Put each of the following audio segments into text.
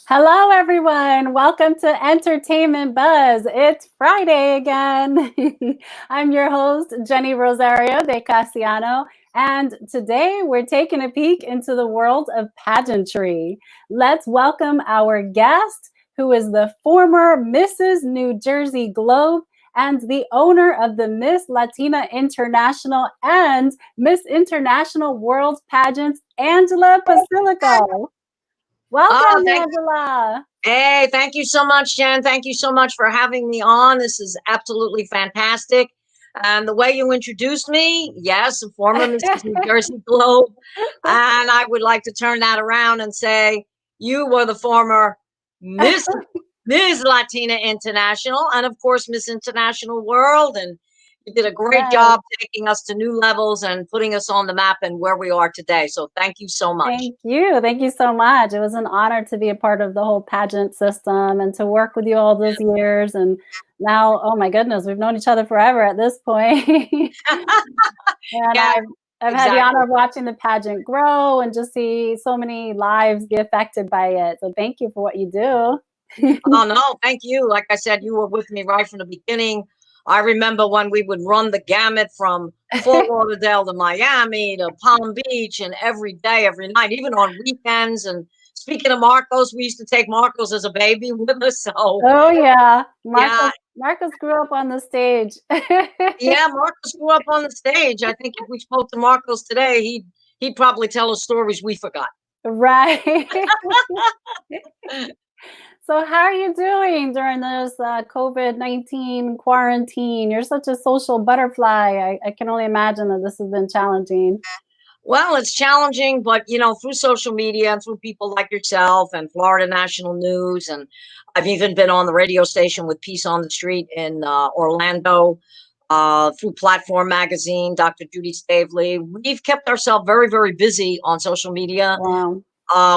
Hello, everyone. Welcome to Entertainment Buzz. It's Friday again. I'm your host, Jenny Rosario de Casiano, and today we're taking a peek into the world of pageantry. Let's welcome our guest, who is the former Mrs. New Jersey Globe and the owner of the Miss Latina International and Miss International World pageants, Angela Posillico. Oh, Welcome, thank Angela. Hey, thank you so much, Jen. Thank you so much for having me on. This is absolutely fantastic. And the way you introduced me, yes, a former Mrs. New Jersey Globe. And I would like to turn that around and say you were the former Miss Miss Latina International and of course Miss International World. And you did a great Yes, job taking us to new levels and putting us on the map and where we are today. So thank you so much. thank you. Thank you so much. It was an honor to be a part of the whole pageant system and to work with you all those years. And now, oh my goodness, we've known each other forever at this point. And Yeah, I've had the exactly. honor of watching the pageant grow and just see so many lives be affected by it. So thank you for what you do. Oh no, thank you. Like I said, you were with me right from the beginning. I remember when we would run the gamut from Fort Lauderdale to Miami to Palm Beach and every day, every night, even on weekends. And speaking of Marcos, we used to take Marcos as a baby with us. So Oh yeah, yeah, Marcus grew up on the stage. yeah, Marcos grew up on the stage. I think if we spoke to Marcos today, he'd probably tell us stories we forgot. Right. So, how are you doing during this COVID-19 quarantine? You're such a social butterfly. I can only imagine that this has been challenging. Well, it's challenging, but through social media and through people like yourself and Florida National News, and I've even been on the radio station with Peace on the Street in Orlando, through Platform Magazine, Dr. Judy Stavely. We've kept ourselves very, very busy on social media. Wow,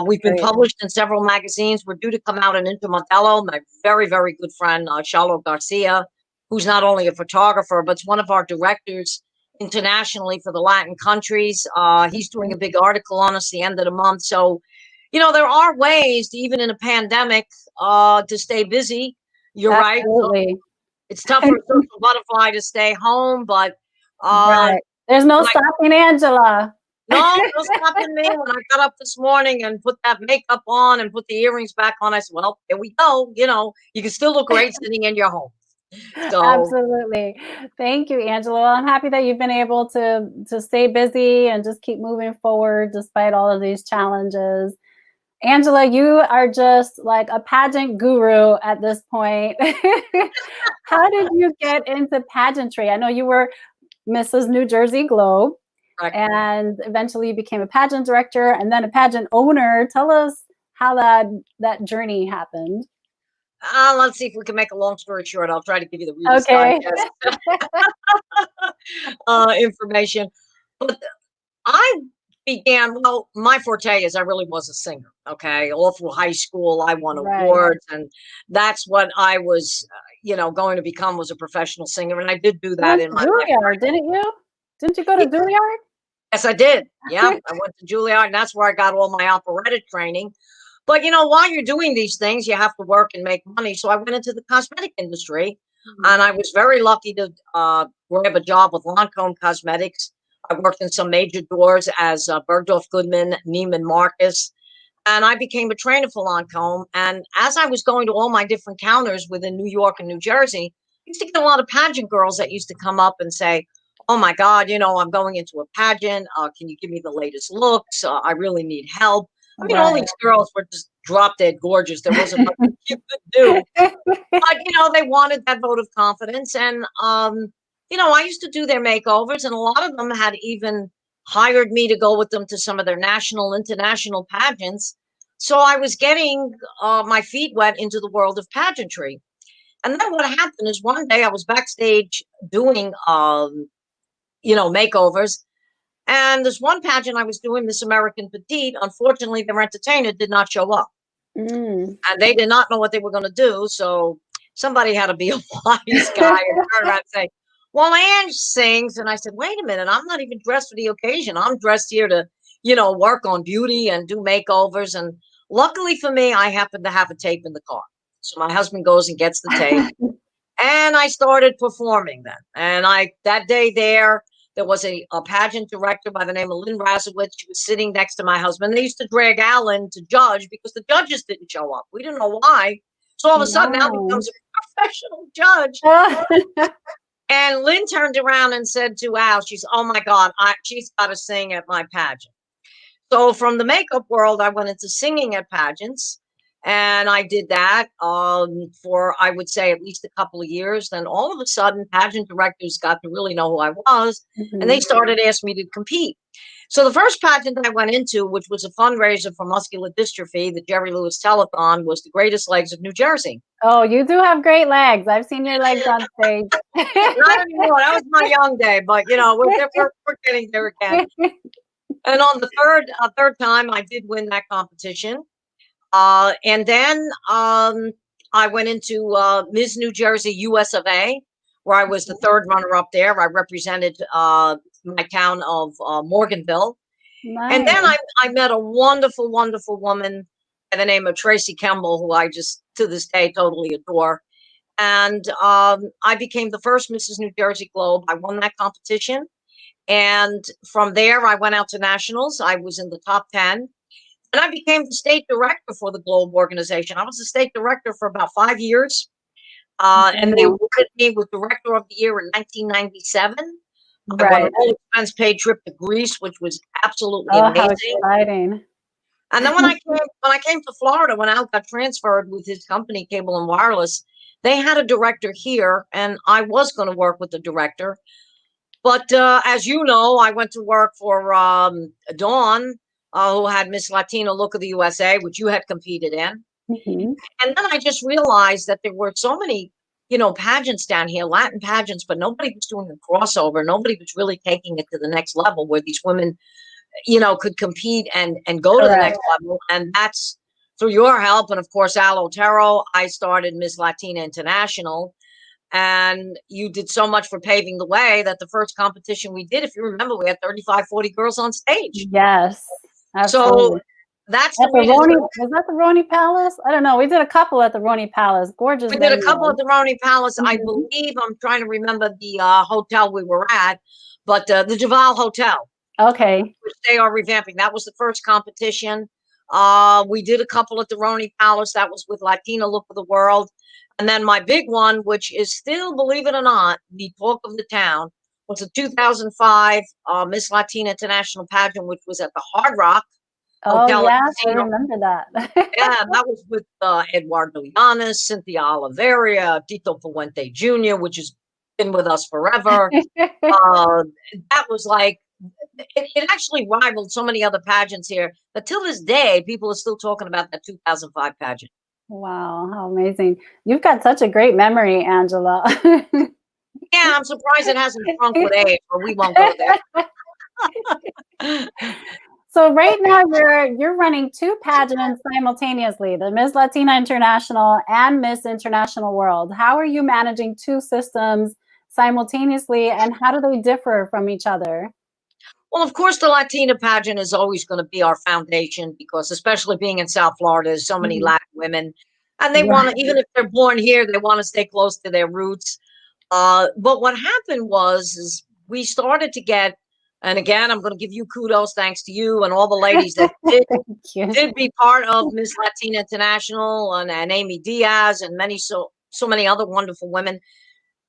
We've been great. published in several magazines. We're due to come out in Intermodello. My very, very good friend, Charlo Garcia, who's not only a photographer, but one of our directors internationally for the Latin countries. He's doing a big article on us the end of the month. So, there are ways, to, even in a pandemic, to stay busy. You're right. So Absolutely. it's tough for a social butterfly to stay home, but uh, Right. There's no like stopping Angela. no, no stopping me. When I got up this morning and put that makeup on and put the earrings back on, I said, well, here we go. You can still look great sitting in your home. So, Absolutely. Thank you, Angela. Well, I'm happy that you've been able to stay busy and just keep moving forward despite all of these challenges. Angela, you are just like a pageant guru at this point. How did you get into pageantry? I know you were Mrs. New Jersey Globe correct. and eventually you became a pageant director and then a pageant owner. Tell us how that journey happened. Let's see if we can make a long story short. I'll try to give you the Reader's Okay. Digest information. But I began, well, my forte is I really was a singer. Okay. All through high school, I won Right. awards, and that's what I was, going to become, was a professional singer. And I did do You that went in to my Juilliard, didn't you? Didn't you go to life. Juilliard? Yes, I did. Yeah, I went to Juilliard, and that's where I got all my operatic training. But while you're doing these things, you have to work and make money. So I went into the cosmetic industry, Mhm. and I was very lucky to grab a job with Lancome Cosmetics. I worked in some major doors as Bergdorf Goodman, Neiman Marcus, and I became a trainer for Lancome. And as I was going to all my different counters within New York and New Jersey, I used to get a lot of pageant girls that used to come up and say, "Oh my God, I'm going into a pageant. Can you give me the latest looks? I really need help." I mean, all Right. these girls were just drop dead gorgeous. There wasn't much you could do, but they wanted that vote of confidence. And I used to do their makeovers, and a lot of them had even hired me to go with them to some of their national, international pageants. So I was getting my feet wet into the world of pageantry. And then what happened is one day I was backstage doing makeovers, and this one pageant I was doing, Miss American Petite, unfortunately their entertainer did not show up, Mm. and they did not know what they were going to do. So somebody had to be a wise guy and turn around and say, "Well, Ange sings." And I said, "Wait a minute, I'm not even dressed for the occasion. I'm dressed here to, work on beauty and do makeovers." And Luckily for me, I happened to have a tape in the car. So my husband goes and gets the tape. And I started performing then. And that day there was a pageant director by the name of Lynn Razowitz. She was sitting next to my husband. They used to drag Alan to judge because the judges didn't show up. We didn't know why. So all of a sudden, Al Wow. becomes a professional judge. Oh. And Lynn turned around and said to Al, oh my God, she's got to sing at my pageant. So from the makeup world, I went into singing at pageants. And I did that for, I would say, at least a couple of years. Then all of a sudden, pageant directors got to really know who I was. And they started asking me to compete. So the first pageant that I went into, which was a fundraiser for muscular dystrophy, the Jerry Lewis Telethon, was the Greatest Legs of New Jersey. Oh, you do have great legs. I've seen your legs on stage. Not anymore. That was my young day, but we're getting there again. And on the third time, I did win that competition. And then I went into Ms. New Jersey, US of A, where I was the third runner up there. I represented my town of Morganville. Nice. And then I met a wonderful, wonderful woman by the name of Tracy Kemble, who I just, to this day, totally adore. And I became the first Mrs. New Jersey Globe. I won that competition. And from there, I went out to nationals. I was in the top 10. And I became the state director for the Globe organization. I was the state director for about 5 years. And they awarded me with Director of the Year in 1997. I won an all-expense paid trip to Greece, which was absolutely amazing. How exciting. And then when I came to Florida, when Al got transferred with his company, Cable and Wireless, they had a director here, and I was going to work with the director. But as you know, I went to work for Dawn, who had Miss Latina Look of the USA, which you had competed in. And then I just realized that there were so many, pageants down here, Latin pageants, but nobody was doing a crossover. Nobody was really taking it to the next level where these women, could compete and go to the next level. And that's through your help. And of course, Al Otero, I started Miss Latina International. And you did so much for paving the way that the first competition we did, if you remember, we had 35, 40 girls on stage. Yes, absolutely. So that's at the Roni, was that the Roni Palace? I don't know. We did a couple at the Roni Palace. Gorgeous. We did a couple at the Roni Palace. I believe, I'm trying to remember the hotel we were at, but the Duval Hotel. Okay. Which they are revamping. That was the first competition. We did a couple at the Roni Palace. That was with Latina Look of the World. And then my big one, which is still, believe it or not, the talk of the town, was the 2005 Miss Latina International pageant, which was at the Hard Rock Hotel. Oh, yes, I remember that. Yeah, that was with Eduardo Llanes, Cynthia Oliveria, Tito Puente Jr., which has been with us forever. That was like, it actually rivaled so many other pageants here, but till this day, people are still talking about that 2005 pageant. Wow, how amazing. You've got such a great memory, Angela. Yeah, I'm surprised it hasn't shrunk with age, but we won't go there. So right now you're running two pageants simultaneously, the Miss Latina International and Miss International World. How are you managing two systems simultaneously, and how do they differ from each other? Well, of course, the Latina pageant is always going to be our foundation because, especially being in South Florida, there's so many Latin women, and they want to, even if they're born here, they want to stay close to their roots. But what happened is we started to get, and again, I'm going to give you kudos, thanks to you and all the ladies that did be part of Miss Latina International and Amy Diaz and so many other wonderful women.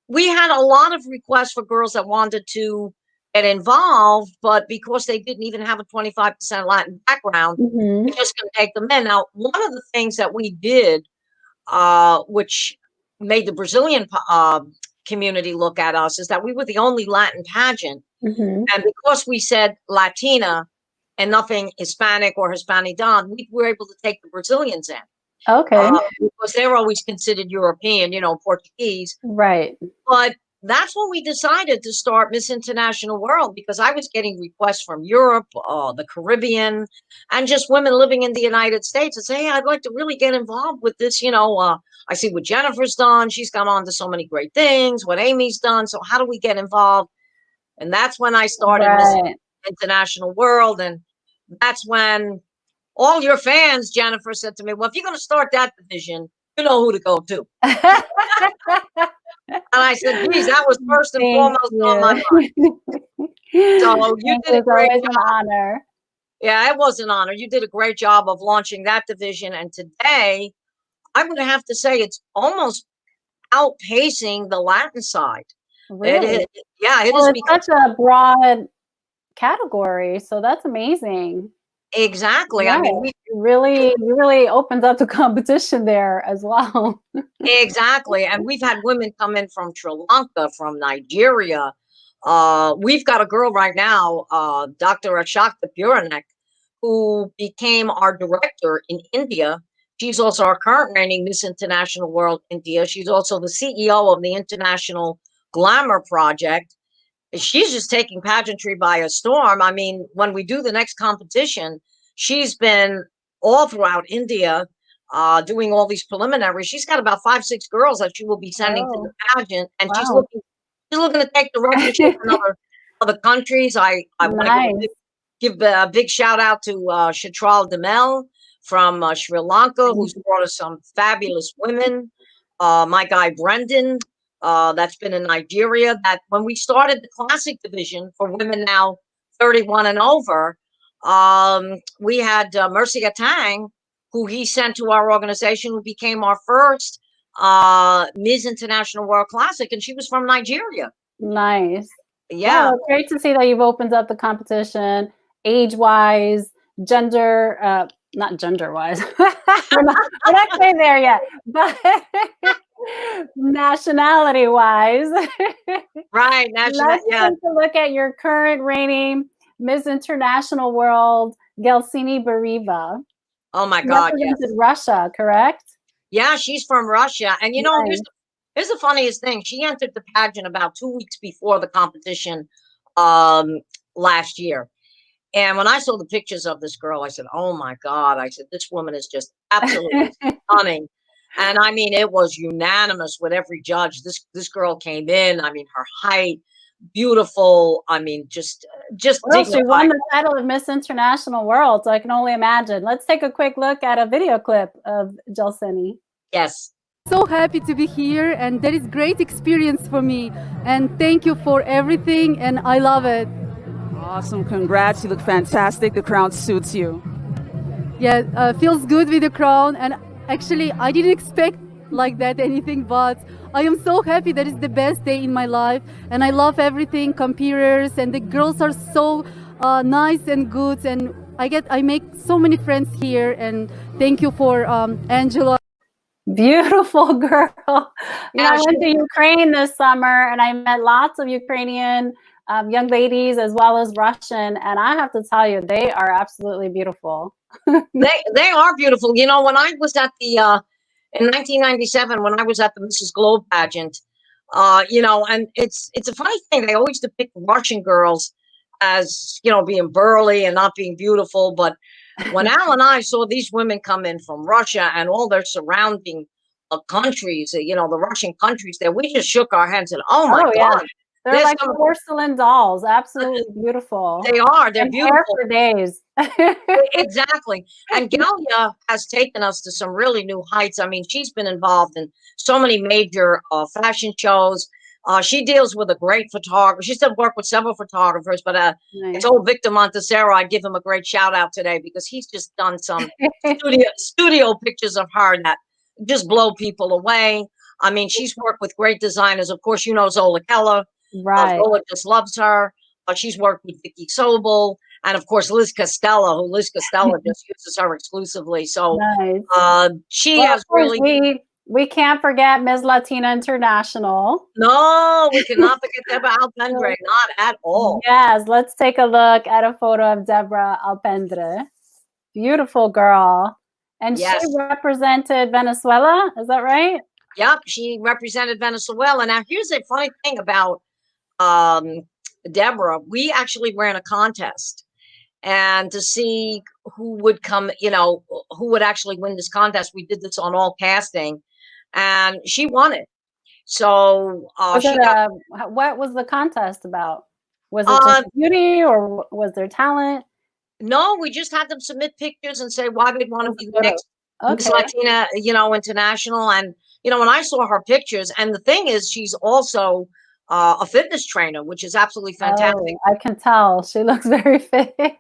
We had a lot of requests for girls that wanted to get involved, but because they didn't even have a 25% Latin background, we just couldn't take them in. Now, one of the things that we did, which made the Brazilian community look at us, is that we were the only Latin pageant. And because we said Latina and nothing Hispanic or Hispanidon, we were able to take the Brazilians in. Okay. Because they're always considered European, Portuguese. Right. But that's when we decided to start Miss International World, because I was getting requests from Europe, the Caribbean, and just women living in the United States and say, hey, I'd like to really get involved with this. I see what Jennifer's done. She's gone on to so many great things, what Amy's done. So how do we get involved? And that's when I started Miss International World. And that's when all your fans, Jennifer said to me, well, if you're going to start that division, you know who to go to. And I said, geez, that was first and Thank foremost on my you. mind. So you Thank did you. a It's great always an job. honor. Yeah, it was an honor. You did a great job of launching that division. And today, I would have to say it's almost outpacing the Latin side. It Really? is, yeah, it Well, is it's because such a broad category, so that's amazing. exactly. I Right. mean, we You really opened up the competition there as well. exactly, and we've had women come in from Sri Lanka, from Nigeria. We've got a girl right now, Dr. Ashakta Puranek, who became our director in India. She's also our current reigning Miss International World India. She's also the CEO of the International Glamour Project. She's just taking pageantry by a storm. I mean, when we do the next competition, she's been all throughout India doing all these preliminaries. She's got about 5, 6 girls that she will be sending to the Oh, pageant, and wow. she's looking to take directorship in other countries. I want to Nice. give a big shout out to Chitral Demel from Sri Lanka, who's brought us some fabulous women. My guy Brendan, that's been in Nigeria. That when we started the classic division for women now 31 and over, we had Mercy Atang, who he sent to our organization, who became our first Ms. International World Classic, and she was from Nigeria. Nice. Yeah. Wow, it's great to see that you've opened up the competition age-wise, not gender-wise. We're not quite there yet, but nationality-wise. Right, national, Let's yeah. take a look at your current reigning Miss International World, Gelsini Bariva. Oh my She God, represented yes. Russia, correct? Yeah, she's from Russia. And Nice. here's the funniest thing. She entered the pageant about 2 weeks before the competition um last year. And when I saw the pictures of this girl, I said, "Oh my God." I said, "This woman is just absolutely stunning." And I mean, it was unanimous with every judge. This girl came in. I mean, her height, beautiful. I mean, just Well, she won dignified. the title of Miss International World, so I can only imagine. Let's take a quick look at a video clip of Gelsini. Yes. So happy to be here, and that is great experience for me, and thank you for everything, and I love it. Awesome. Congrats. You look fantastic. The crown suits you. Yeah, feels good with the crown, and actually I didn't expect like that anything, but I am so happy. That is the best day in my life, and I love everything, computers, and the girls are so nice and good, and I make so many friends here, and thank you for Angela. Beautiful girl. I Yeah, went to Ukraine this summer and I met lots of Ukrainian young ladies as well as Russian. And I have to tell you, they are absolutely beautiful. they are beautiful. When I was at the in 1997, when I was at the Mrs. Globe pageant, and it's a funny thing. They always depict Russian girls as being burly and not being beautiful. But when Al and I saw these women come in from Russia and all their surrounding countries, the Russian countries, there, we just shook our heads and oh my Oh, yeah. God, They're there's like some. porcelain dolls. Absolutely beautiful. They're And hair beautiful. for days. Exactly. And Galia has taken us to some really new heights. I mean, she's been involved in so many major fashion shows. She deals with a great photographer. She's done work with several photographers, but I Nice. told Victor Montesero I'd give him a great shout out today because he's just done some studio pictures of her that just blow people away. I mean, she's worked with great designers. Of course, Zola Keller. Right. Zola just loves her. She's worked with Vicky Sobel. And of course, Liz Costello, who Liz Costello just uses her exclusively. So Nice. she Well, has of course, really. we can't forget Ms. Latina International. No, we cannot forget Deborah Alpendre, not at all. Yes, let's take a look at a photo of Deborah Alpendre. Beautiful girl. And Yes. she represented Venezuela, is that right? Yep, she represented Venezuela. Now, here's a funny thing about Deborah. We actually ran a contest. And to see who would come, who would actually win this contest. We did this on all casting, and she won it. So What was the contest about? Was it just beauty or was there talent? No, we just had them submit pictures and say why they'd want to As be a the photo. next Miss Okay. Latina, International. And, when I saw her pictures, and the thing is, she's also a fitness trainer, which is absolutely fantastic. Oh, I can tell. She looks very fit. What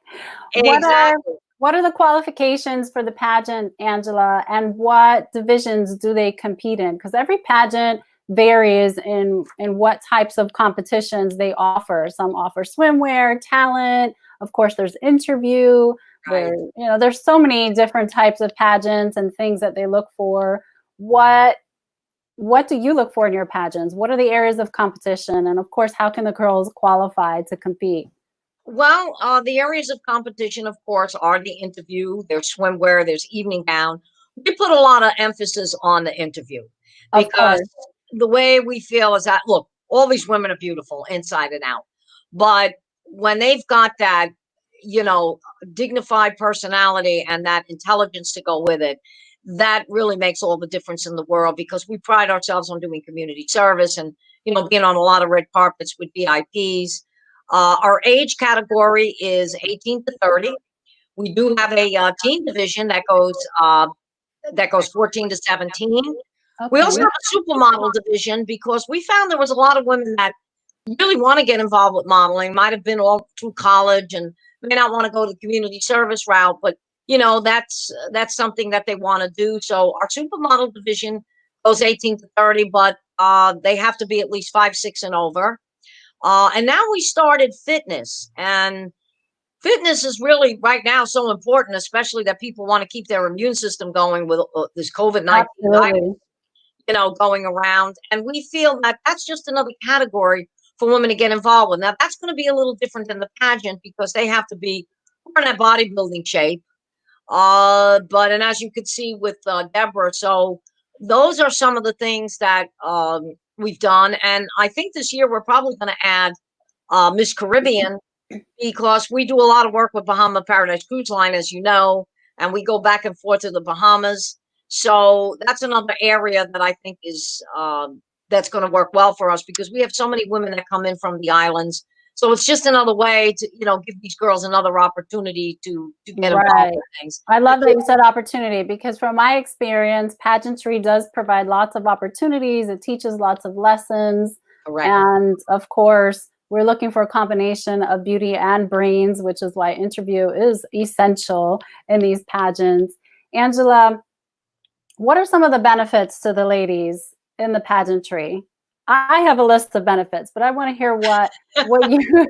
are Exactly. what are the qualifications for the pageant, Angela, and what divisions do they compete in? Because every pageant varies in what types of competitions they offer. Some offer swimwear, talent. Of course, there's interview. Right. There's so many different types of pageants and things that they look for. What what do you look for in your pageants? What are the areas of competition? And of course, how can the girls qualify to compete? Well, the areas of competition, of course, are the interview, there's swimwear, there's evening gown. We put a lot of emphasis on the interview Of because course. the way we feel is that, look, all these women are beautiful inside and out. But when they've got that, you know, dignified personality and that intelligence to go with it, that really makes all the difference in the world because we pride ourselves on doing community service and, being on a lot of red carpets with VIPs. Our age category is 18 to 30. We do have a teen division that goes 14 to 17. We Okay. also have a supermodel division because we found there was a lot of women that really want to get involved with modeling, might have been all through college and may not want to go the community service route, but that's something that they want to do. So our supermodel division goes 18 to 30, but they have to be at least 5'6" and over. And now we started fitness, and fitness is really right now so important, especially that people want to keep their immune system going with this COVID-19 virus, Absolutely. going around. And we feel that that's just another category for women to get involved with. Now, that's going to be a little different than the pageant because they have to be more in that bodybuilding shape. And as you could see with Deborah, so those are some of the things that we've done. And I think this year we're probably going to add Miss Caribbean because we do a lot of work with Bahama Paradise Cruise Line, as you know, and we go back and forth to the Bahamas. So that's another area that I think is that's going to work well for us because we have so many women that come in from the islands. So it's just another way to give these girls another opportunity to get involved Right. with things. I love that you said opportunity because from my experience, pageantry does provide lots of opportunities. It teaches lots of lessons. Correct. And of course, we're looking for a combination of beauty and brains, which is why interview is essential in these pageants. Angela, what are some of the benefits to the ladies in the pageantry? I have a list of benefits, but I want to hear what you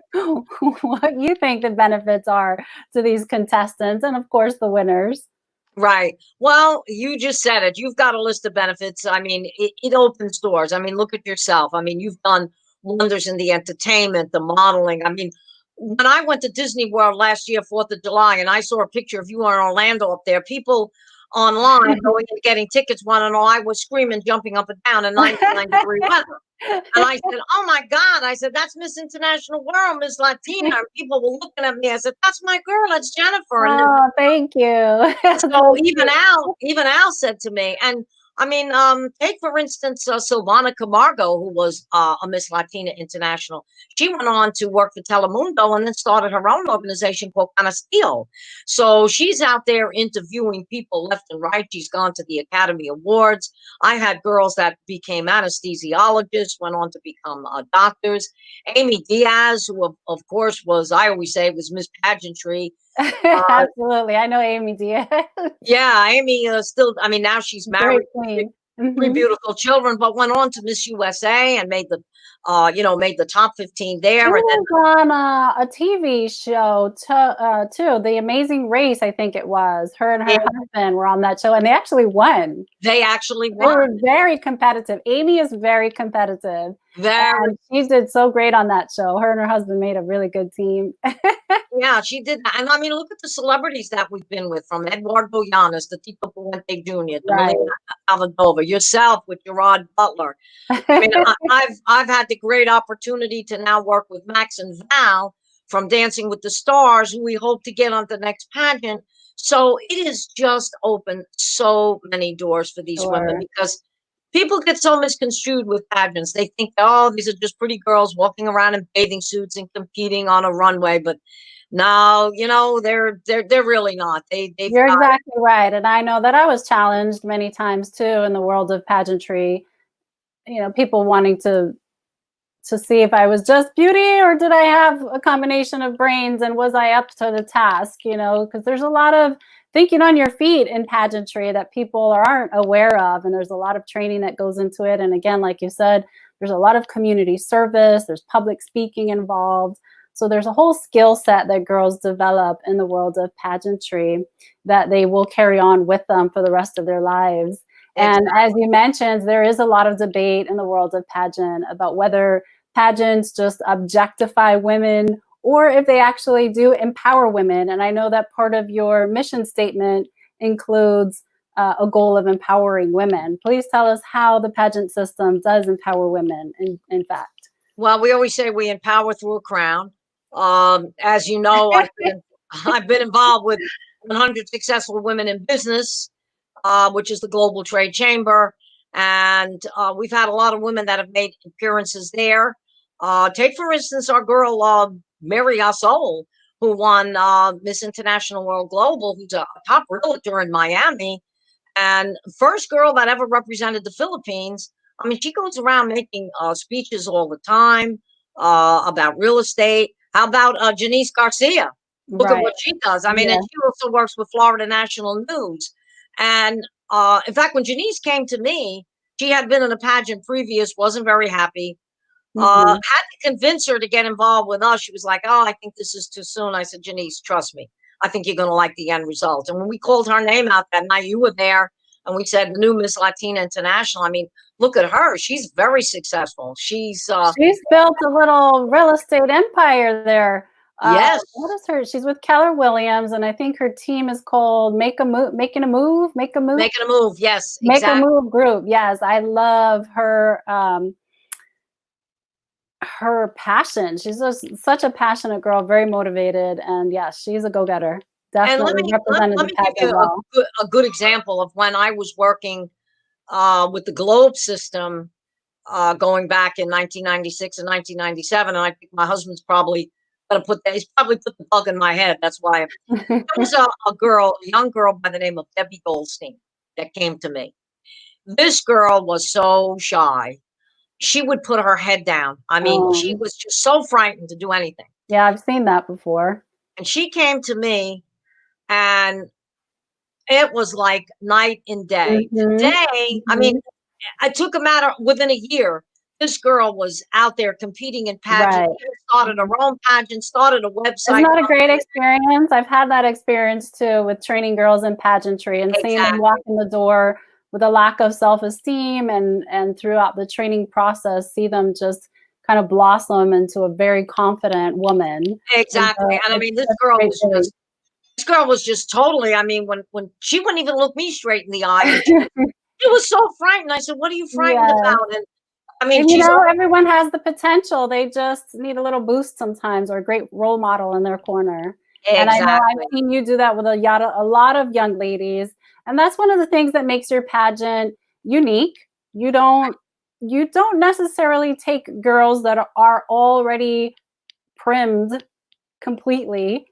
what you think the benefits are to these contestants and of course the winners. Right. Well, you just said it. You've got a list of benefits. I mean, it opens doors. I mean, look at yourself. I mean, you've done wonders in the entertainment, the modeling. I mean, when I went to Disney World last year, 4th of July, and I saw a picture of you in Orlando up there, people online going and getting tickets want to know I was screaming, jumping up and down in 99-degree weather. And I said, "Oh my God!" I said, "That's Miss International World, Miss Latina." And people were looking at me. I said, "That's my girl. That's Jennifer." And Oh, thank you. so even Al said to me, and I mean, take for instance Silvana Camargo, who was a Miss Latina International. She went on to work for Telemundo and then started her own organization called Canastillo. So she's out there interviewing people left and right. She's gone to the Academy Awards. I had girls that became anesthesiologists, went on to become doctors. Amy Diaz, who of course was, I always say, was Miss Pageantry. Absolutely. I know Amy Diaz. Yeah, Amy still. I mean, now she's Great married, queen. three Mhm. beautiful children, but went on to Miss USA and made the top 15 She there, and then was on a TV show too, The Amazing Race, I think it was. Her and yeah, her husband were on that show, and they actually won. they actually They won. were very competitive. Amy is very competitive, Very, and she did so great on that show. Her and her husband made a really good team. yeah, she did that. And I mean, look at the celebrities that we've been with, from Eduardo Llanes, the Tito Puente Jr., to Right. Melina Alvadova, yourself with Gerard Butler. I mean, I've had the great opportunity to now work with Max and Val from Dancing with the Stars, who we hope to get on the next pageant. So it has just opened so many doors for these women Sure. because people get so misconstrued with pageants. They think, oh, these are just pretty girls walking around in bathing suits and competing on a runway. But No, they're really not. They've You're got. exactly right. And I know that I was challenged many times too in the world of pageantry. People wanting to see if I was just beauty or did I have a combination of brains and was I up to the task, because there's a lot of thinking on your feet in pageantry that people aren't aware of. And there's a lot of training that goes into it. And again, like you said, there's a lot of community service, there's public speaking involved. So there's a whole skill set that girls develop in the world of pageantry that they will carry on with them for the rest of their lives. And Exactly. as you mentioned, there is a lot of debate in the world of pageant about whether pageants just objectify women or if they actually do empower women. And I know that part of your mission statement includes a goal of empowering women. Please tell us how the pageant system does empower women, in fact. Well, we always say we empower through a crown. As you know, I've been involved with 100 Successful Women in Business, which is the global trade chamber. And we've had a lot of women that have made appearances there. Take, for instance, our girl, Mary Asol, who won Miss International World Global, who's a top realtor in Miami. And first girl that ever represented the Philippines. I mean, she goes around making speeches all the time about real estate. How about Janice Garcia? Look at Right. what she does. I mean, Yeah. and she also works with Florida National News. And in fact, when Janice came to me, she had been in a pageant previous, wasn't very happy. Had Mm-hmm. to convince her to get involved with us. She was like, "Oh, I think this is too soon." I said, "Janice, trust me. I think you're going to like the end result." And when we called her name out that night, you were there, and we said, "The new Miss Latina International." I mean, look at her. She's very successful. She's built a little real estate empire there. What Yes, is her? She's with Keller Williams, and I think her team is called Make a Move, Making a Move, making a move. Yes, Make a exactly. Move Group. Yes, I love her. Her passion. She's just such a passionate girl, very motivated, and yes, she's a go-getter. And Definitely represented let the me give you pageant well. a good example of when I was working with the Globe system going back in 1996 and 1997. And I think my husband's probably going to he's probably put the bug in my head. That's why there was a young girl by the name of Debbie Goldstein that came to me. This girl was so shy. She would put her head down. I mean, she was just so frightened to do anything. Yeah, I've seen that before. And she came to me, and it was like night and day. Mhm, Today, I mean, mhm. it took a matter within a year. This girl was out there competing in pageants, Right. started her own pageant, started a Isn't website. that a great experience? I've had that experience too with training girls in pageantry and seeing them walk Exactly. in the door with a lack of self-esteem and throughout the training process, see them just kind of blossom into a very confident woman. And Exactly. And I it's mean, this such a girl great was thing. just this girl was just totally, I mean, when she wouldn't even look me straight in the eye, and she was so frightened. I said, "What are you frightened Yes. about?" And I mean, And she's everyone has the potential. They just need a little boost sometimes or a great role model in their corner. And I know I've exactly. seen you do that with a lot of young ladies. And that's one of the things that makes your pageant unique. You don't you don't necessarily take girls that are already primed completely.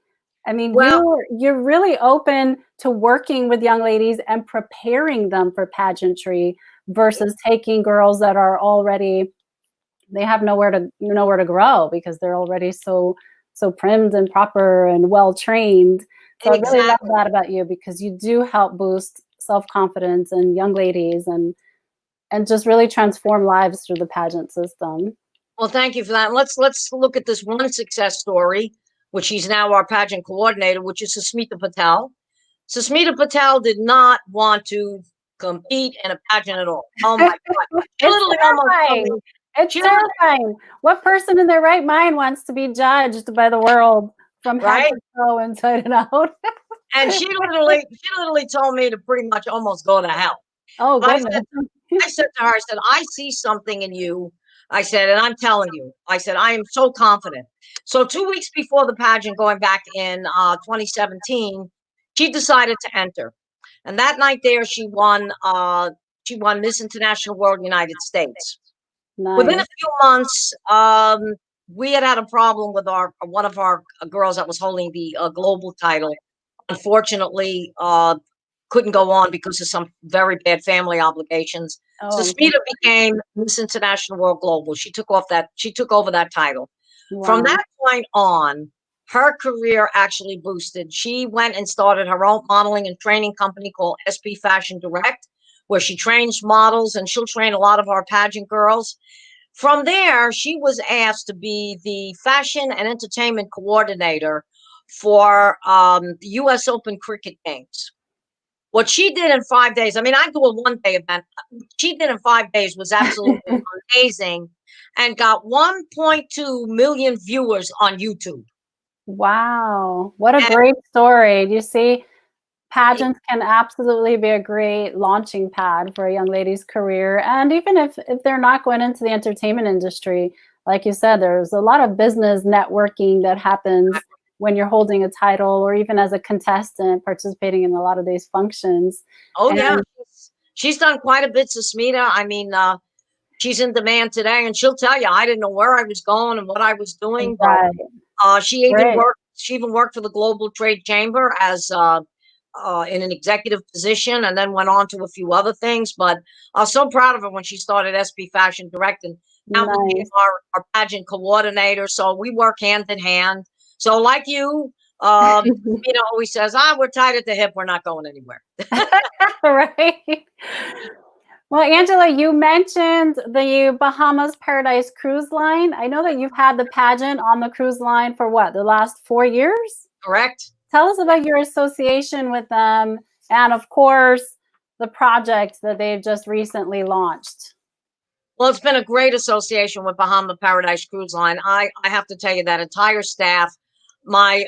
I mean, Well, you're really open to working with young ladies and preparing them for pageantry versus taking girls that are already they have nowhere to grow because they're already so primed and proper and well trained. So I really love exactly. that about you because you do help boost self-confidence in young ladies and just really transform lives through the pageant system. Well, thank you for that. Let's look at this one success story, which she's now our pageant coordinator, which is Susmita Patel. Susmita Patel did not want to compete in a pageant at all. Oh my God. She It's literally almost told me, terrifying. It's she literally, terrifying. What person in their right mind wants to be judged by the world from head right? to toe, inside and out? And she literally told me to pretty much almost go to hell. Oh, But goodness. I said to her, I said, I see something in you. I said, and I'm telling you, I said, I am so confident. So 2 weeks before the pageant, going back in 2017, she decided to enter. And that night there, she won Miss International World United States. Within a Nice. few months, we had a problem with one of our girls that was holding the global title. Unfortunately, couldn't go on because of some very bad family obligations. Oh, So I'm so Smita became Miss International World Global. She took over that title. From wow. that point on, her career actually boosted. She went and started her own modeling and training company called SP Fashion Direct, where she trains models, and she'll train a lot of our pageant girls. From there, she was asked to be the fashion and entertainment coordinator for the U.S. Open Cricket Games. What she did in 5 days, I mean, I do a one-day event. She did in 5 days was absolutely amazing, and got 1.2 million viewers on YouTube. Wow. What a And great story. You see, it- pageants can absolutely be a great launching pad for a young lady's career. And even if they're not going into the entertainment industry, like you said, there's a lot of business networking that happens when you're holding a title or even as a contestant participating in a lot of these functions. oh yeah, And she's done quite a bit, Susmita. I mean, she's in demand today, and she'll tell you, I didn't know where I was going and what I was doing, but right, great. She even worked for the Global Trade Chamber as in an executive position, and then went on to a few other things. But I was so proud of her when she started SP Fashion Direct, and now became Nice. our pageant coordinator. So we work hand in hand. So like you, always says, we're tied at the hip. We're not going anywhere. Right. Well, Angela, you mentioned the Bahamas Paradise Cruise Line. I know that you've had the pageant on the cruise line for what, the last 4 years? Correct. Tell us about your association with them and, of course, the project that they've just recently launched. Well, it's been a great association with Bahama Paradise Cruise Line. I have to tell you, that entire staff, my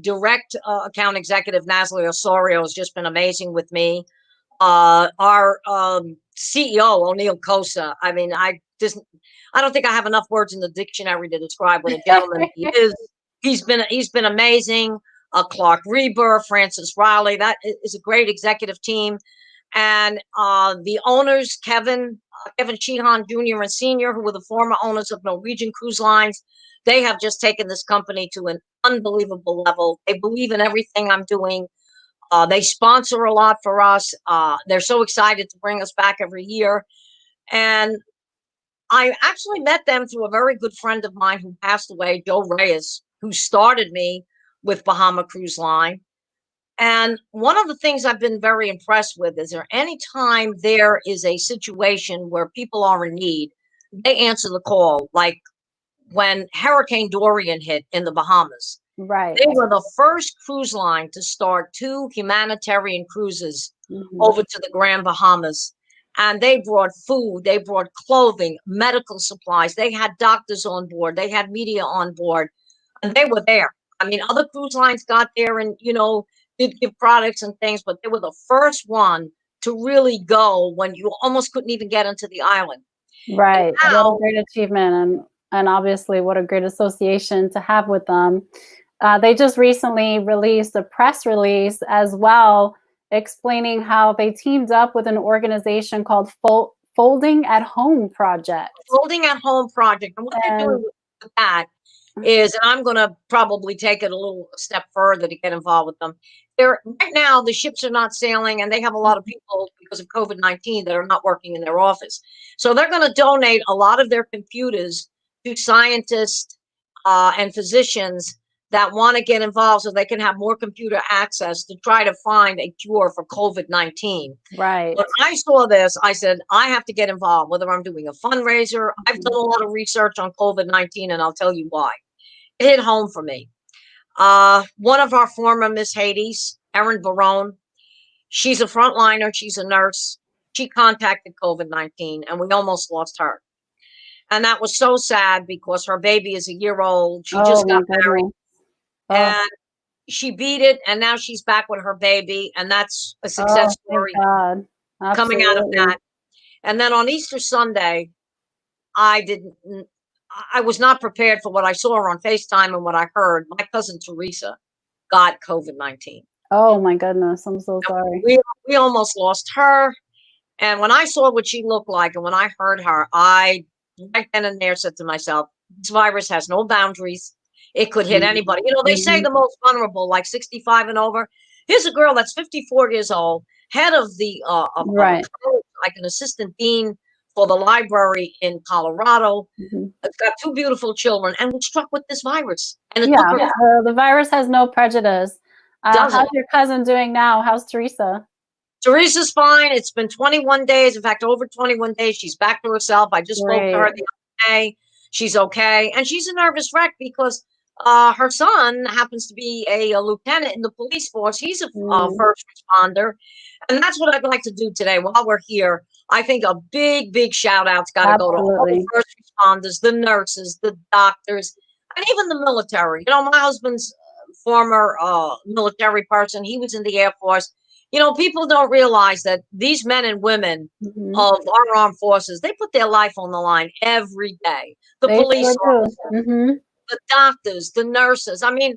direct account executive, Angela Osorio, has just been amazing with me. Our CEO, O'Neill Cosa, I mean, I don't think I have enough words in the dictionary to describe what a gentleman he is. He's been amazing. Clark Reber, Francis Riley, that is a great executive team. And the owners, Kevin Sheehan Jr. and Sr., who were the former owners of Norwegian Cruise Lines, they have just taken this company to an unbelievable level. They believe in everything I'm doing. They sponsor a lot for us. They're so excited to bring us back every year. And I actually met them through a very good friend of mine who passed away, Joe Reyes, who started me with Bahama Cruise Line. And one of the things I've been very impressed with is anytime there is a situation where people are in need, they answer the call. Like when Hurricane Dorian hit in the Bahamas, Right. they were the first cruise line to start 2 humanitarian cruises over to the Grand Bahamas. And they brought food, they brought clothing, medical supplies. They had doctors on board, they had media on board, and they were there. I mean, other cruise lines got there and, did give products and things, but they were the first one to really go when you almost couldn't even get into the island. And Right. What a now, great achievement, and obviously what a great association to have with them. They just recently released a press release as well, explaining how they teamed up with an organization called Folding at Home Project. Folding at Home Project, and what they're And doing with that is, and I'm going to probably take it a little step further to get involved with them. Right now, the ships are not sailing, and they have a lot of people because of COVID-19 that are not working in their office. So they're going to donate a lot of their computers to scientists and physicians that want to get involved so they can have more computer access to try to find a cure for COVID-19. right. When I saw this, I said, I have to get involved, whether I'm doing a fundraiser. I've done a lot of research on COVID-19, and I'll tell you why. It hit home for me. One of our former Miss Hades, Erin Barone, she's a frontliner. She's a nurse. She contacted COVID-19, and we almost lost her. And that was so sad because her baby is a year old. She Oh just my got married, goodness. Oh, and she beat it. And now she's back with her baby, and that's a success oh, thank story God. coming out of Absolutely. that. And then on Easter Sunday, I was not prepared for what I saw on FaceTime and what I heard. My cousin Teresa got COVID-19. Oh my goodness. I'm so sorry. We almost lost her. And when I saw what she looked like and when I heard her, I right then and there said to myself, This virus has no boundaries. It could hit anybody. You know, they say the most vulnerable, like 65 and over. Here's a girl that's 54 years old, head of the of a college, like an assistant dean for the library in Colorado. It's got 2 beautiful children, and was struck with this virus. And it took her. The virus has no prejudice. How's your cousin doing now? How's Teresa? Teresa's fine. It's been 21 days. In fact, over 21 days. She's back to herself. I just spoke to her the other day. She's okay. And she's a nervous wreck because her son happens to be a lieutenant in the police force. He's a first responder. And that's what I'd like to do today while we're here. I think a big shout out's got to go to all the first responders, the nurses, the doctors, and even the military. You know, my husband's former military person. He was in the Air Force. You know, people don't realize that these men and women of our armed forces, they put their life on the line every day. The police officers, the doctors, the nurses. I mean,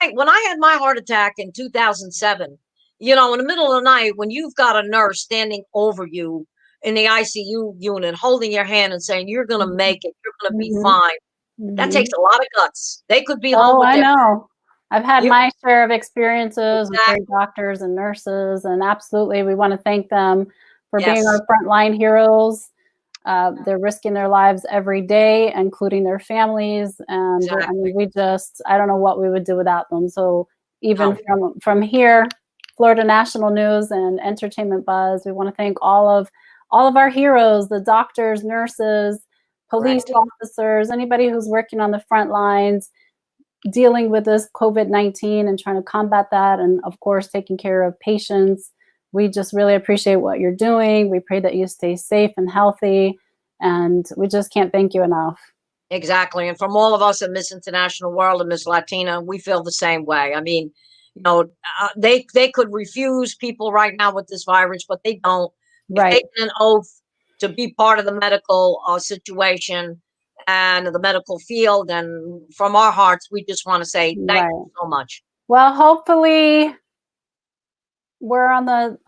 hey, when I had my heart attack in 2007, you know, in the middle of the night, when you've got a nurse standing over you in the ICU unit, holding your hand and saying, you're going to make it, you're going to be fine. That takes a lot of guts. They could be home with their know. I've had my share of experiences with their doctors and nurses, and absolutely, we want to thank them for being our frontline heroes. They're risking their lives every day, including their families. And I mean, I don't know what we would do without them. So even from here, Florida National News and Entertainment Buzz, we want to thank all of our heroes, the doctors, nurses, police officers, anybody who's working on the front lines, dealing with this COVID-19 and trying to combat that. And of course, taking care of patients. We just really appreciate what you're doing. We pray that you stay safe and healthy. And we just can't thank you enough. Exactly. And from all of us at Miss International World and Miss Latina, we feel the same way. I mean, you know, they could refuse people right now with this virus, but they don't. They've taken an oath to be part of the medical situation and the medical field. And from our hearts, we just want to say thank you so much. Well, hopefully we're on the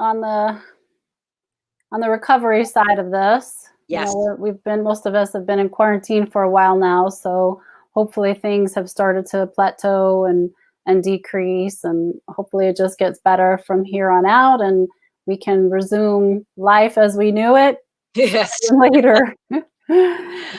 recovery side of this. Yes. You know, most of us have been in quarantine for a while now. So hopefully things have started to plateau and decrease, and hopefully it just gets better from here on out and we can resume life as we knew it later.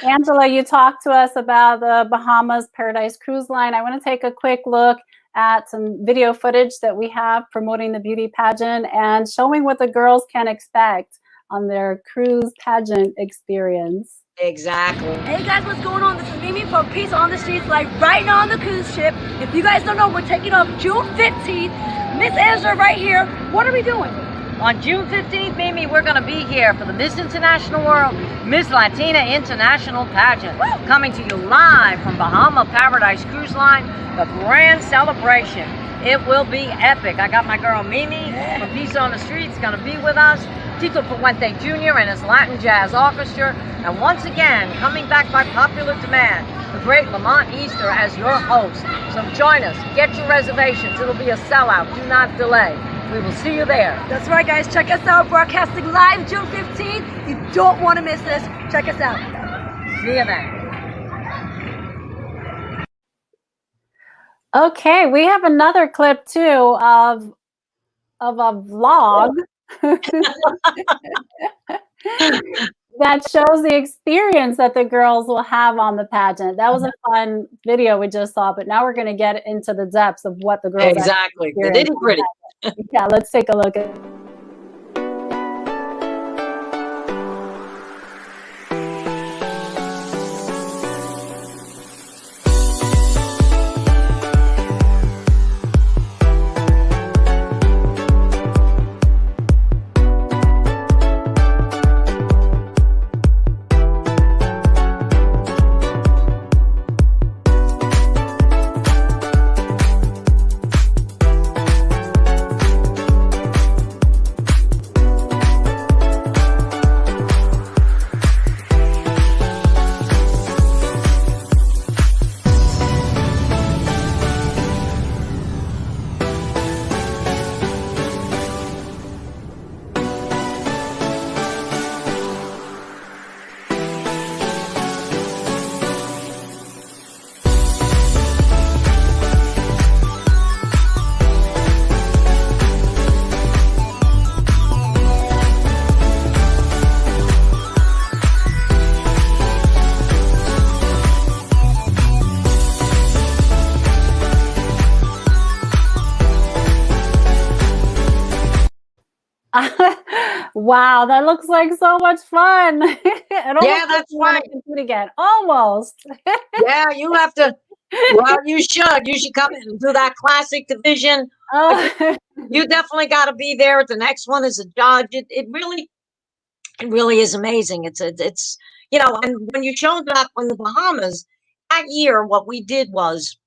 Angela, you talked to us about the Bahamas Paradise Cruise Line. I want to take a quick look at some video footage that we have promoting the beauty pageant and showing what the girls can expect on their cruise pageant experience. Exactly. Hey guys, what's going on? This is Mimi from Peace on the Streets, like right now on the cruise ship. If you guys don't know, we're taking off June 15th. Miss Angela right here. What are we doing? On June 15th, Mimi, we're going to be here for the Miss International World, Miss Latina International Pageant. Woo! Coming to you live from Bahama Paradise Cruise Line, the grand celebration. It will be epic. I got my girl Mimi from Peace on the Streets going to be with us. Tito Puente Jr. and his Latin Jazz Orchestra. And once again, coming back by popular demand, the great Lamont Easter as your host. So join us. Get your reservations. It'll be a sellout. Do not delay. We will see you there. That's right, guys. Check us out. Broadcasting live June 15th. You don't want to miss this. Check us out. See you then. Okay, we have another clip too of a vlog that shows the experience that the girls will have on the pageant. That was a fun video we just saw, but now we're going to get into the depths of what the girls exactly. The nitty-gritty. Yeah, let's take a look at it. Wow, that looks like so much fun. It almost Yeah, makes that's me want right. to compete again. Almost. Yeah, you have to. Well, you should. You should come in and do that classic division. But Oh, you definitely got to be there at the next one as a judge. It really is amazing. It's and when you showed up in the Bahamas that year, what we did was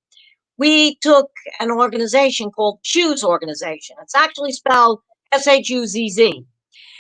we took an organization called Shoes Organization. It's actually spelled SHUZZ.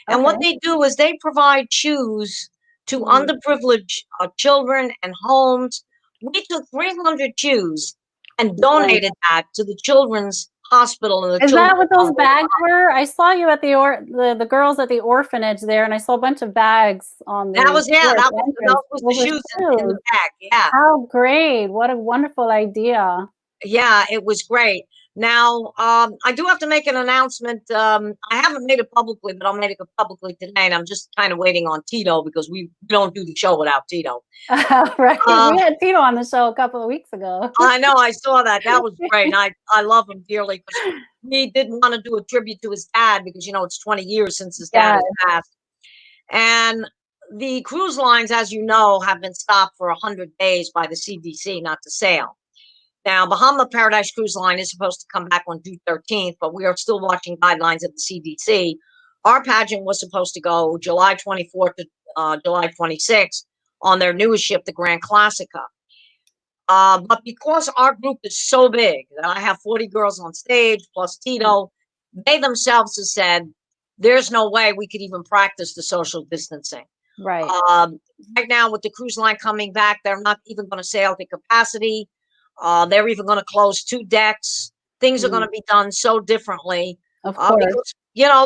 And okay. what they do is they provide shoes to Mm. underprivileged children and homes. We took 300 shoes and Nice. donated that to the children's hospital and the Is that children's what those home. bags were? I saw you at the girls at the orphanage there, and I saw a bunch of bags on That the was yeah, door at that the was entrance. that was the Those were shoes in the shoes. bag. Yeah. How great. What a wonderful idea. Yeah, it was great. Now, I do have to make an announcement. I haven't made it publicly, but I'll make it publicly today. And I'm just kind of waiting on Tito because we don't do the show without Tito. Right. Uh, We had Tito on the show a couple of weeks ago. I know, I saw that. That was great. And I love him dearly because he didn't want to do a tribute to his dad because, it's 20 years since his dad Yeah. has passed. And the cruise lines, as you know, have been stopped for 100 days by the CDC not to sail. Now, Bahama Paradise Cruise Line is supposed to come back on June 13th, but we are still watching guidelines of the CDC. Our pageant was supposed to go July 24th to July 26th on their newest ship, the Grand Classica. But because our group is so big, that I have 40 girls on stage plus Tito, they themselves have said there's no way we could even practice the social distancing. Right. Um, right now, with the cruise line coming back, they're not even going to sail to capacity. They're even going to close 2 decks. Things are going Mm, to be done so differently of course. because,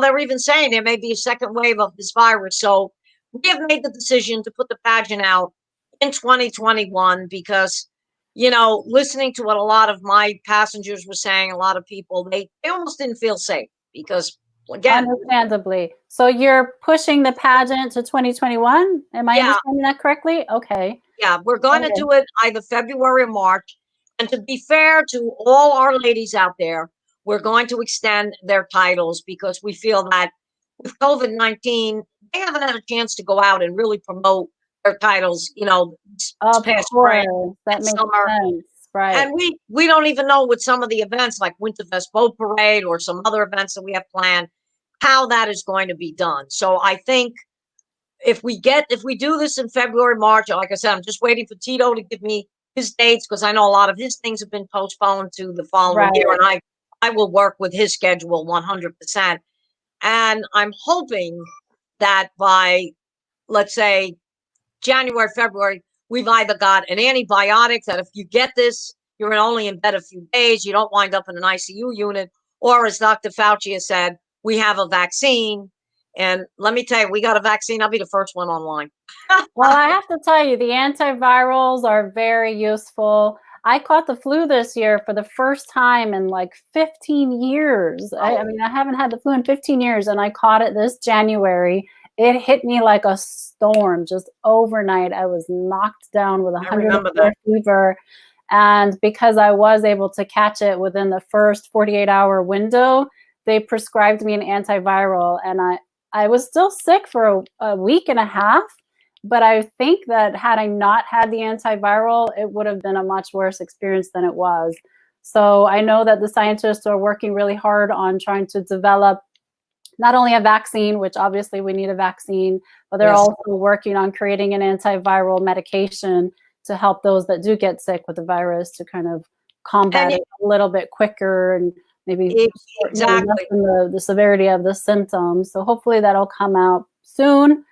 they're even saying there may be a second wave of this virus. So we have made the decision to put the pageant out in 2021 because, listening to what a lot of my passengers were saying, a lot of people, they almost didn't feel safe because, again, Understandably. So you're pushing the pageant to 2021? Am I yeah, understanding that correctly? Okay. yeah, we're going to Okay. do it either February or March. And to be fair to all our ladies out there, we're going to extend their titles because we feel that with COVID-19, they haven't had a chance to go out and really promote their titles, this Of past spring course. That and makes summer. sense. Right. And we don't even know with some of the events like Winterfest Boat Parade or some other events that we have planned, how that is going to be done. So I think if we do this in February, March, like I said, I'm just waiting for Tito to give me his dates because I know a lot of his things have been postponed to the following year, Right. and I will work with his schedule 100%. And I'm hoping that by, let's say, January, February, we've either got an antibiotic that if you get this, you're only in bed a few days, you don't wind up in an ICU unit, or as Dr. Fauci has said, we have a vaccine. And let me tell you, we got a vaccine. I'll be the first one online. Well, I have to tell you, the antivirals are very useful. I caught the flu this year for the first time in like 15 years. I mean, I haven't had the flu in 15 years, and I caught it this January. It hit me like a storm just overnight. I was knocked down with I remember 104 that. fever. And because I was able to catch it within the first 48-hour window, they prescribed me an antiviral. And I was still sick for a week and a half. But I think that had I not had the antiviral, it would have been a much worse experience than it was. So I know that the scientists are working really hard on trying to develop not only a vaccine, which obviously we need a vaccine, but they're Yes. also working on creating an antiviral medication to help those that do get sick with the virus to kind of combat And it a little bit quicker and maybe exactly. lessen the severity of the symptoms. So hopefully that'll come out soon.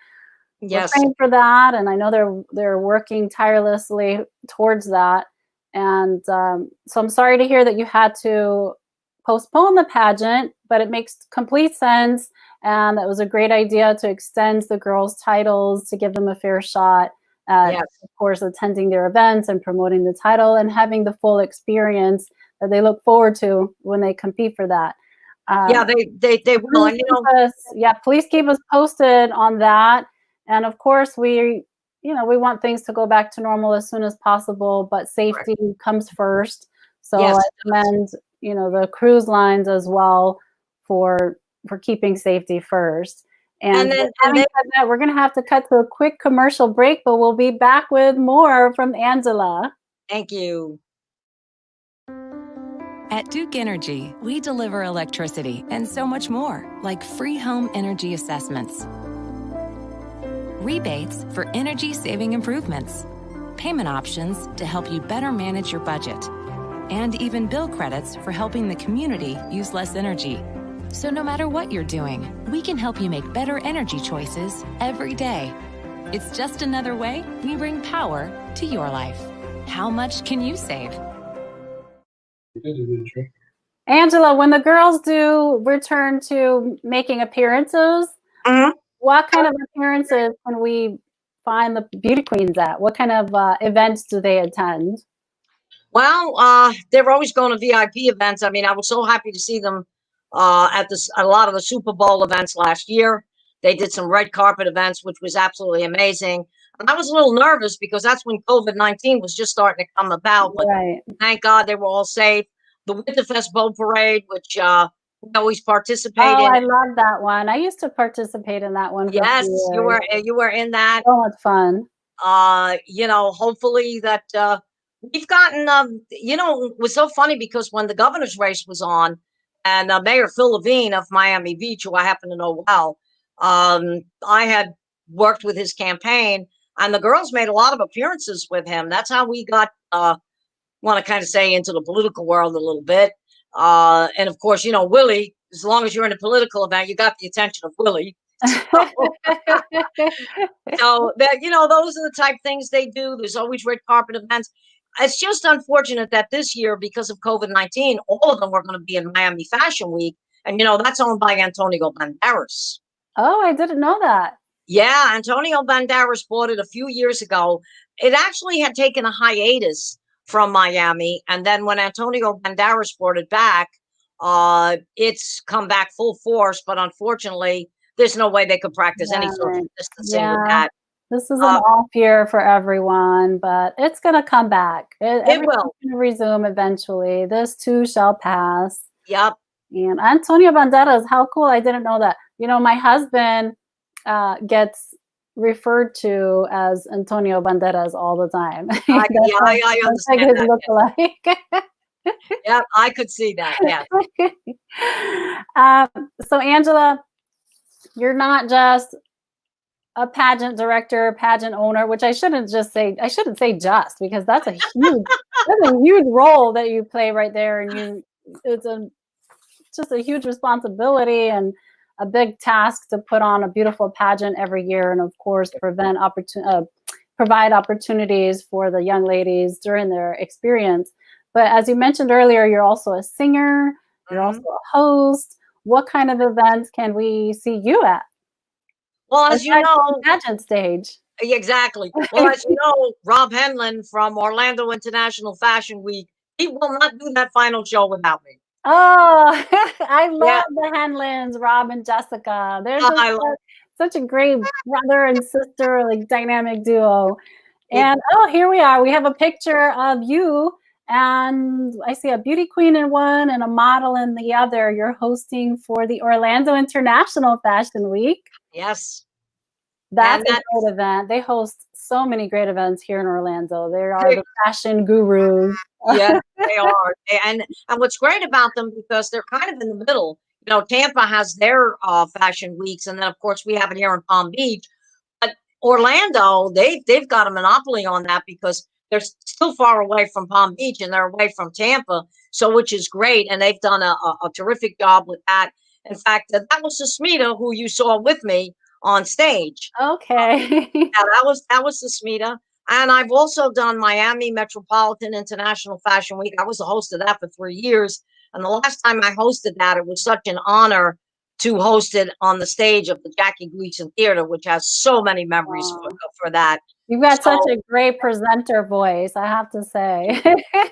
We're Yes. praying for that, and I know they're working tirelessly towards that. And so I'm sorry to hear that you had to postpone the pageant, but it makes complete sense. And that was a great idea to extend the girls' titles to give them a fair shot at, Yes. of course, attending their events and promoting the title and having the full experience that they look forward to when they compete for that. Yeah, they will. And Please keep us posted on that. And of course, we want things to go back to normal as soon as possible, but safety comes first. So Yes, I it does. commend, the cruise lines as well for for keeping safety first. And then, Having said that, we're going to have to cut to a quick commercial break, but we'll be back with more from Angela. thank you. At Duke Energy, we deliver electricity and so much more, like free home energy assessments, rebates for energy-saving improvements, payment options to help you better manage your budget, and even bill credits for helping the community use less energy. So no matter what you're doing, we can help you make better energy choices every day. It's just another way we bring power to your life. How much can you save? Angela, when the girls do return to making appearances, what kind of appearances can we find the beauty queens at? What kind of events do they attend? Well, they're always going to VIP events. I mean, I was so happy to see them at a lot of the Super Bowl events last year. They did some red carpet events, which was absolutely amazing. And I was a little nervous because that's when COVID-19 was just starting to come about. But thank God they were all safe. The Winterfest Boat Parade, which we always participate in. Oh, I love that one. I used to participate in that one. Yes, you were in that. So much fun. You know, hopefully that we've gotten, you know, it was so funny because when the governor's race was on and Mayor Phil Levine of Miami Beach, who I happen to know well, I had worked with his campaign and the girls made a lot of appearances with him. That's how we got, want to kind of say, into the political world a little bit. And of course, you know, Willie, as long as you're in a political event, you got the attention of Willie. So that, you know, those are the type things they do. There's always red carpet events. It's just unfortunate that this year, because of COVID-19, all of them were going to be in Miami Fashion Week. And, you know, that's owned by Antonio Banderas. Oh, I didn't know that. Yeah, Antonio Banderas bought it a few years ago. It actually had taken a hiatus from Miami. And then when Antonio Banderas brought it back, it's come back full force. But unfortunately, there's no way they could practice any social distancing with that. This is an off year for everyone, but it's going to come back. It will. Going to resume eventually. This too shall pass. Yep. And Antonio Banderas, how cool. I didn't know that. You know, my husband gets referred to as Antonio Banderas all the time. I understand his lookalike. Yeah, I could see that. Yeah. So Angela, you're not just a pageant director, pageant owner, which I shouldn't say just, because that's a huge role that you play right there, and it's just a huge responsibility and a big task to put on a beautiful pageant every year, and of course provide opportunities for the young ladies during their experience. But as you mentioned earlier, you're also a singer, you're also a host. What kind of events can we see you at? Well, as you know, pageant stage. Exactly. Well, as you know, Rob Henlin from Orlando International Fashion Week, he will not do that final show without me. Oh, I love the Henlins, Rob and Jessica. They're just such a great brother and sister, like dynamic duo. And here we are. We have a picture of you, and I see a beauty queen in one and a model in the other. You're hosting for the Orlando International Fashion Week. Yes. That's a great event. They host so many great events here in Orlando. They are the fashion gurus. Yes, they are. And what's great about them, because they're kind of in the middle. You know, Tampa has their fashion weeks, and then of course we have it here in Palm Beach. But Orlando, they've got a monopoly on that because they're still far away from Palm Beach and they're away from Tampa. So, which is great, and they've done a terrific job with that. In fact, that was Susmita, who you saw with me on stage. Okay. Yeah, that was Susmita. And I've also done Miami Metropolitan International Fashion Week. I was the host of that for 3 years. And the last time I hosted that, it was such an honor to host it on the stage of the Jackie Gleason Theater, which has so many memories for that. You've got such a great presenter voice, I have to say.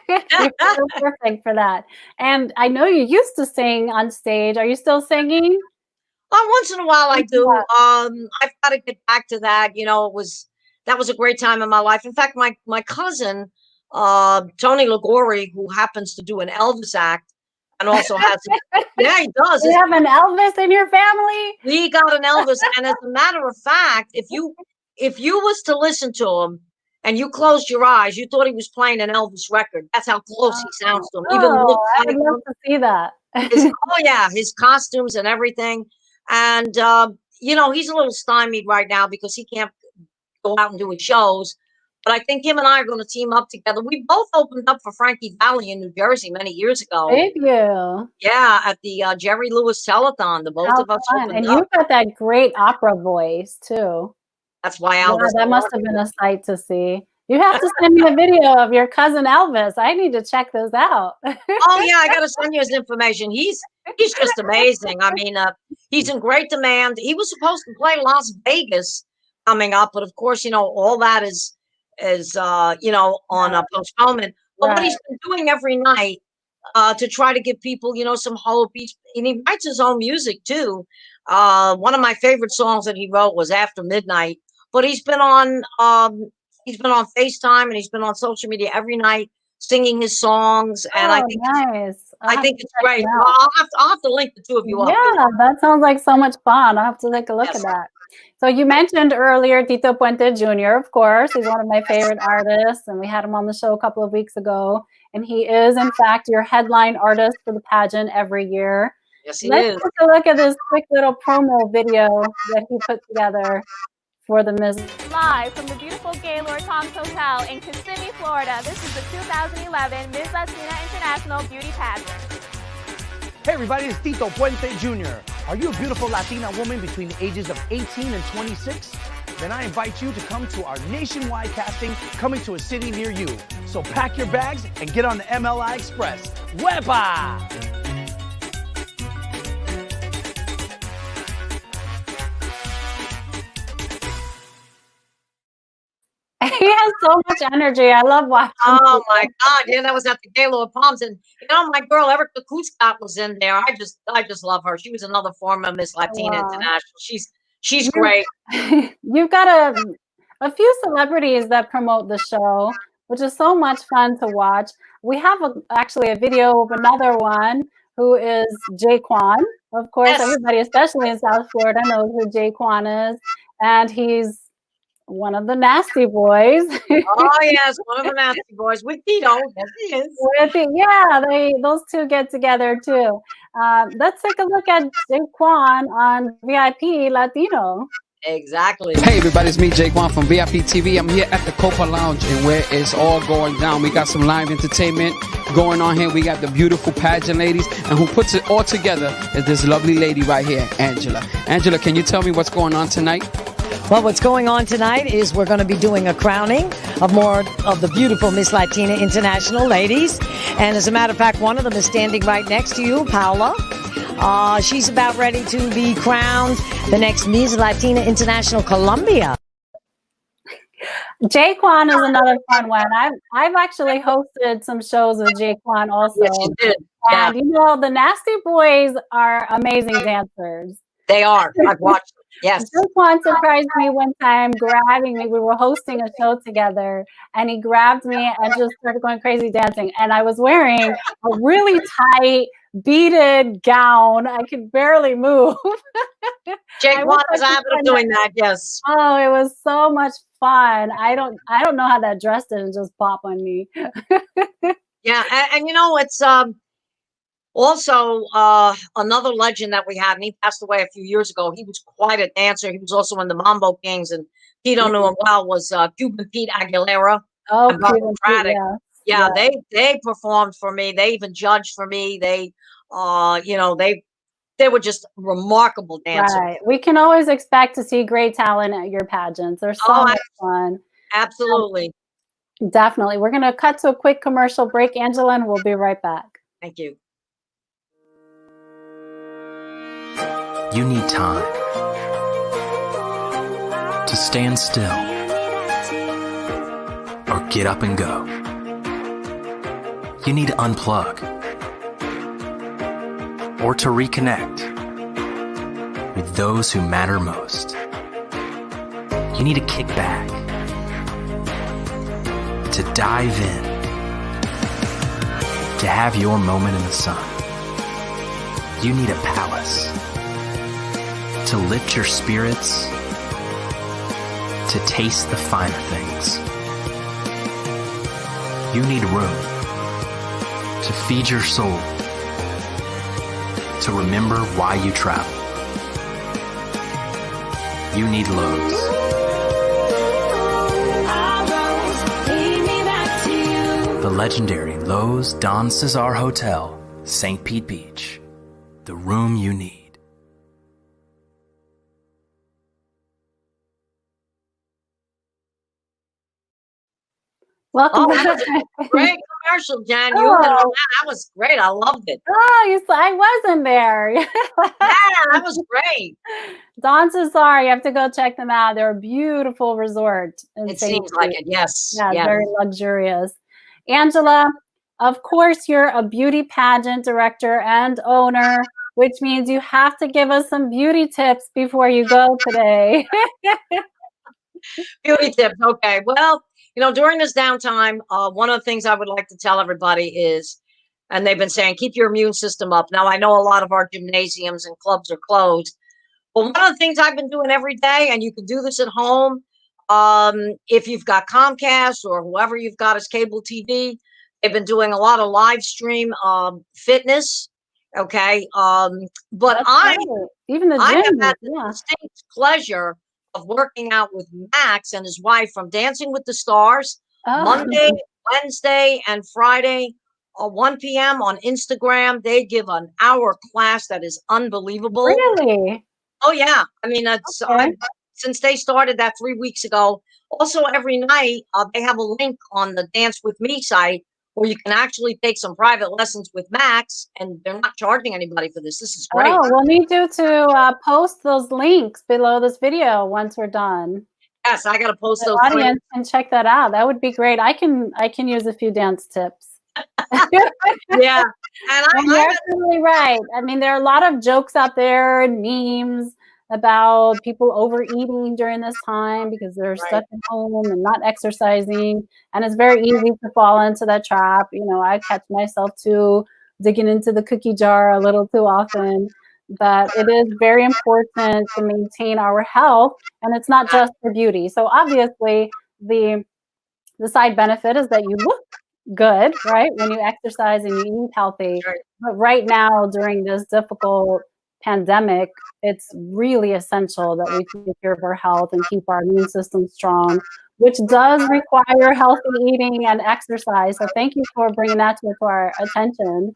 You're so perfect for that. And I know you used to sing on stage. Are you still singing? Once in a while I do. I've got to get back to that. You know, that was a great time in my life. In fact, my cousin, Tony Liguori, who happens to do an Elvis act and also has, yeah, he does. You have an Elvis in your family? We got an Elvis. And as a matter of fact, if you was to listen to him and you closed your eyes, you thought he was playing an Elvis record. That's how close he sounds to him. Even looks I like would love him. to see that. Oh yeah, his costumes and everything. And you know, he's a little stymied right now because he can't go out and do his shows. But I think him and I are going to team up together. We both opened up for Frankie Valli in New Jersey many years ago. Thank you. Yeah, at the Jerry Lewis Telethon. The both How of us fun. opened And up. you've got that great opera voice too. That's why Yeah, Elvis. that must have been a sight to see. You have to send me a video of your cousin Elvis. I need to check those out. Oh yeah, I got to send you his information. He's just amazing. I mean, he's in great demand. He was supposed to play Las Vegas coming up, but of course, you know, all that is you know, on a postponement. But what he's been doing every night to try to give people, you know, some hope. And he writes his own music too. One of my favorite songs that he wrote was After Midnight. But he's been on FaceTime and he's been on social media every night singing his songs. And I think nice. I think it's great. Well, I'll have to link the two of you up. Yeah, that sounds like so much fun. I'll have to take a look at that. So you mentioned earlier Tito Puente Jr., of course. He's one of my favorite artists, and we had him on the show a couple of weeks ago. And he is, in fact, your headline artist for the pageant every year. Yes, he Let's is. take a look at this quick little promo video that he put together for the Miss. Live from the beautiful Gaylord Palms Hotel in Kissimmee, Florida, this is the 2011 Miss Latina International Beauty Pageant. Hey everybody, it's Tito Puente Jr. Are you a beautiful Latina woman between the ages of 18 and 26? Then I invite you to come to our nationwide casting coming to a city near you. So pack your bags and get on the MLI Express. Wepa! He has so much energy. I love watching. Oh my God! Yeah, that was at the Gaylord Palms, and you know, my girl Erica Kuskat was in there. I just love her. She was another former Miss Latina International. She's great. You've got a few celebrities that promote the show, which is so much fun to watch. We have actually a video of another one who is Jaquan. Of course, everybody, especially in South Florida, knows who Jaquan is, and he's one of the nasty boys. Oh yes, one of the nasty boys with Tito. Yes, he is. Those two get together too. Let's take a look at Jaquan on VIP Latino. Exactly. Hey everybody, it's me, Jaquan from VIP TV. I'm here at the Copa Lounge, and where it's all going down. We got some live entertainment going on here. We got the beautiful pageant ladies, and who puts it all together is this lovely lady right here, Angela. Angela, can you tell me what's going on tonight? Well, what's going on tonight is we're going to be doing a crowning of more of the beautiful Miss Latina International ladies. And as a matter of fact, one of them is standing right next to you, Paula. She's about ready to be crowned the next Miss Latina International Colombia. Jaquan is another fun one. I've actually hosted some shows with Jaquan also. Yes, you did. And you know, the Nasty Boys are amazing dancers. They are. I've watched them. Yes. Jaquan surprised me one time, grabbing me. We were hosting a show together, and he grabbed me and just started going crazy dancing. And I was wearing a really tight, beaded gown. I could barely move. Jaquan has a habit of doing that. Yes. Oh, it was so much fun. I don't know how that dress didn't just pop on me. Yeah, and you know, it's also another legend that we had, and he passed away a few years ago. He was quite a dancer. He was also in the Mambo Kings, and Tito knew him well, was Cuban Pete Aguilera. Oh, Cuban Pete, yeah. They performed for me. They even judged for me. They you know, they were just remarkable dancers. Right. We can always expect to see great talent at your pageants. They're so much fun. Absolutely. Definitely. We're going to cut to a quick commercial break, Angela, and we'll be right back. Thank you. You need time to stand still or get up and go. You need to unplug or to reconnect with those who matter most. You need to kick back, to dive in, to have your moment in the sun. You need a palace to lift your spirits, to taste the finer things. You need room to feed your soul, to remember why you travel. You need Lowe's. The legendary Lowe's Don Cesar Hotel, St. Pete Beach. The room you need. Welcome that back. was a great commercial, Jen. You hit on that. That was great. I loved it. Oh, I wasn't there. Yeah, that was great. Don Cesar, you have to go check them out. They're a beautiful resort. It seems like it. Yes. Yeah, yes. very luxurious. Angela, of course, you're a beauty pageant director and owner, which means you have to give us some beauty tips before you go today. Beauty tips. Okay. Well, during this downtime, one of the things I would like to tell everybody is, and they've been saying, keep your immune system up. Now, I know a lot of our gymnasiums and clubs are closed, but one of the things I've been doing every day, and you can do this at home, if you've got Comcast or whoever you've got as cable TV, they've been doing a lot of live stream fitness. Okay. But even the I have gym, had the distinct pleasure of working out with Max and his wife from Dancing with the Stars, Monday, Wednesday, and Friday, 1 p.m. on Instagram. They give an hour class that is unbelievable. Really? Oh, yeah. I mean, since they started that 3 weeks ago. Also, every night, they have a link on the Dance With Me site where you can actually take some private lessons with Max, and they're not charging anybody for this. This is great. Oh, we'll need you to post those links below this video once we're done. Yes, I got to post The those audience links. can check that out. That would be great. I can use a few dance tips. Yeah, and you're absolutely right. I mean, there are a lot of jokes out there and memes about people overeating during this time because they're stuck at home and not exercising, and it's very easy to fall into that trap. I catch myself too, digging into the cookie jar a little too often. But it is very important to maintain our health, and it's not just for beauty. So obviously, the side benefit is that you look good, right, when you exercise and you eat healthy. But right now, during this difficult pandemic, it's really essential that we take care of our health and keep our immune system strong, which does require healthy eating and exercise. So thank you for bringing that to our attention.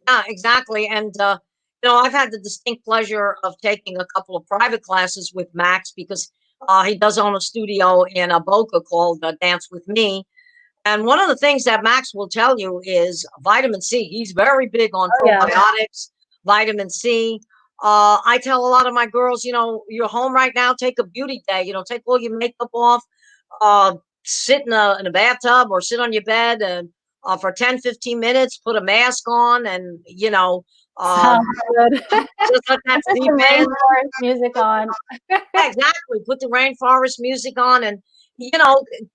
Yeah, exactly. And, I've had the distinct pleasure of taking a couple of private classes with Max because he does own a studio in Boca called Dance With Me. And one of the things that Max will tell you is vitamin C. He's very big on probiotics, vitamin C. I tell a lot of my girls, you're home right now, take a beauty day, take all your makeup off, sit in a bathtub or sit on your bed and for 10, 15 minutes, put a mask on and, Sounds good. just let that Put the rainforest music on. Exactly. Put the rainforest music on and,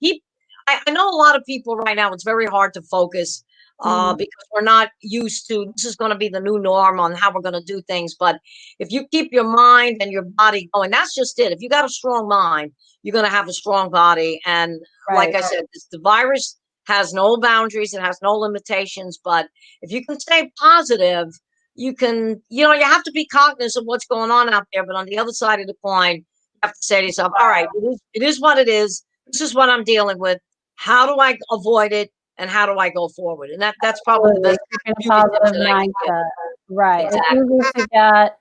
keep. I know a lot of people right now, it's very hard to focus because we're not used to, this is going to be the new norm on how we're going to do things. But if you keep your mind and your body going, that's just it. If you got a strong mind, you're going to have a strong body. And like I said, the virus has no boundaries. It has no limitations. But if you can stay positive, you can, you have to be cognizant of what's going on out there. But on the other side of the coin, you have to say to yourself, all right, it is what it is. This is what I'm dealing with. How do I avoid it? And how do I go forward? And that's probably the best. Positive mindset. Right. Exactly. It's easy to get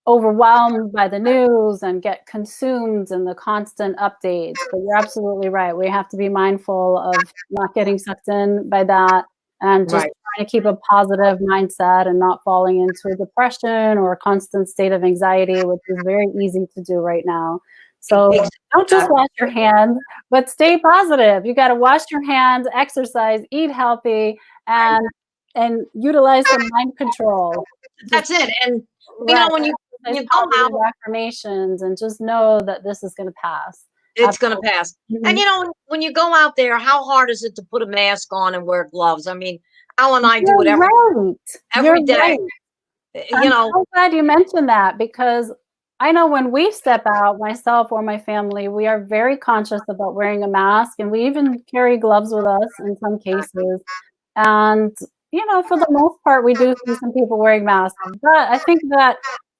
overwhelmed by the news and get consumed in the constant updates. But you're absolutely right. We have to be mindful of not getting sucked in by that and just trying to keep a positive mindset and not falling into a depression or a constant state of anxiety, which is very easy to do right now. So don't just wash your hands, but stay positive. You got to wash your hands, exercise, eat healthy, and utilize some mind control. That's it. And when you go out, affirmations, and just know that this is going to pass. It's going to pass. And when you go out there, how hard is it to put a mask on and wear gloves? I mean, Al and I do it every day. You know, I'm so glad you mentioned that because I know when we step out, myself or my family, we are very conscious about wearing a mask, and we even carry gloves with us in some cases. And, you know, for the most part, we do see some people wearing masks. But I think that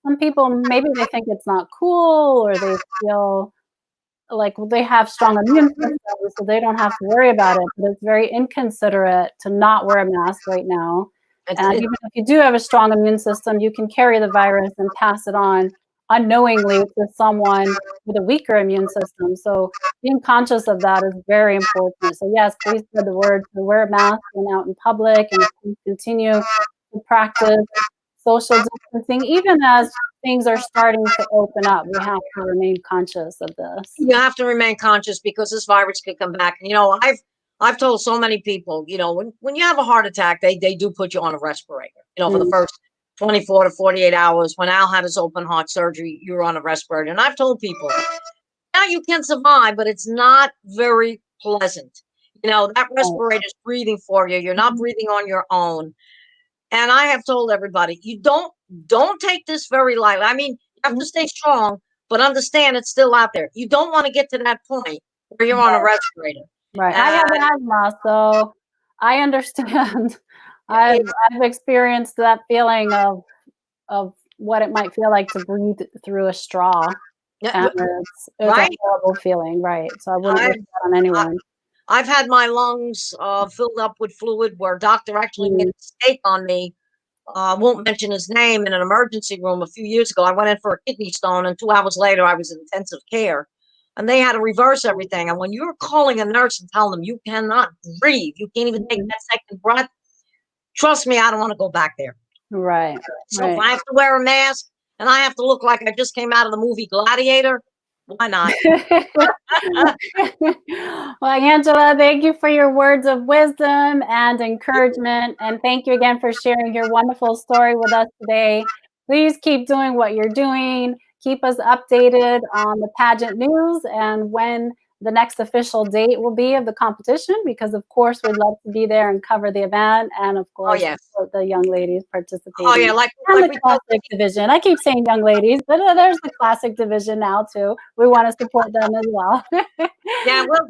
some people, maybe they think it's not cool or they feel like they have strong immune systems, so they don't have to worry about it. But it's very inconsiderate to not wear a mask right now. And even if you do have a strong immune system, you can carry the virus and pass it on unknowingly to someone with a weaker immune system. So being conscious of that is very important. So yes, please spread the word to wear a mask when out in public, and please continue to practice social distancing, even as things are starting to open up. We have to remain conscious of this. You have to remain conscious because this virus could come back. You know, I've told so many people, you know, when you have a heart attack, they do put you on a respirator, you know, for the first 24 to 48 hours. When Al had his open heart surgery, you were on a respirator. And I've told people, now you can survive, but it's not very pleasant. You know, that respirator is breathing for you. You're not breathing on your own. And I have told everybody, you don't take this very lightly. I mean, you have to stay strong, but understand it's still out there. You don't want to get to that point where you're on a respirator. Right. I have asthma, so I understand. I've experienced that feeling of what it might feel like to breathe through a straw. And it's a horrible feeling, right? So I wouldn't wish that on anyone. I've had my lungs filled up with fluid where a doctor actually made a mistake on me. Won't mention his name, in an emergency room a few years ago. I went in for a kidney stone, and 2 hours later, I was in intensive care. And they had to reverse everything. And when you're calling a nurse and telling them you cannot breathe, you can't even take that second breath, trust me, I don't want to go back there. Right. So if I have to wear a mask and I have to look like I just came out of the movie Gladiator, why not? Well, Angela, thank you for your words of wisdom and encouragement. And thank you again for sharing your wonderful story with us today. Please keep doing what you're doing. Keep us updated on the pageant news and when the next official date will be of the competition, because of course we'd love to be there and cover the event, and of course support the young ladies participating. Oh yeah, like the classic division. I keep saying young ladies, but there's the classic division now too. We want to support them as well. Yeah, we'll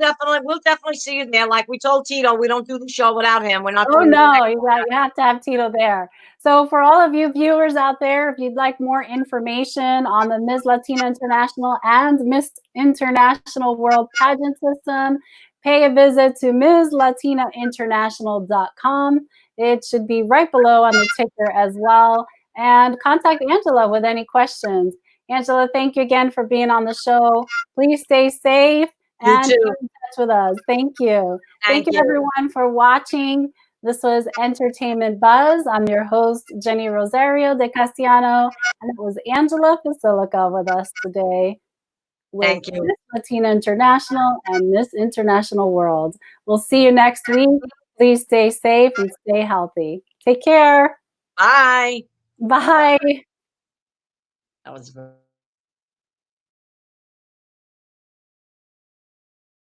definitely see you there. Like we told Tito, we don't do the show without him. We're not. Oh no, you have to have Tito there. So for all of you viewers out there, if you'd like more information on the Ms. Latina International and Miss International World Pageant System, pay a visit to MsLatinaInternational.com. It should be right below on the ticker as well. And contact Angela with any questions. Angela, thank you again for being on the show. Please stay safe and keep in touch with us. Thank you. Thank you everyone for watching. This was Entertainment Buzz. I'm your host, Jenny Rosario de Casiano, and it was Angela Posillico with us today with Miss Latina International and Miss International World. We'll see you next week. Please stay safe and stay healthy. Take care. Bye. Bye. That was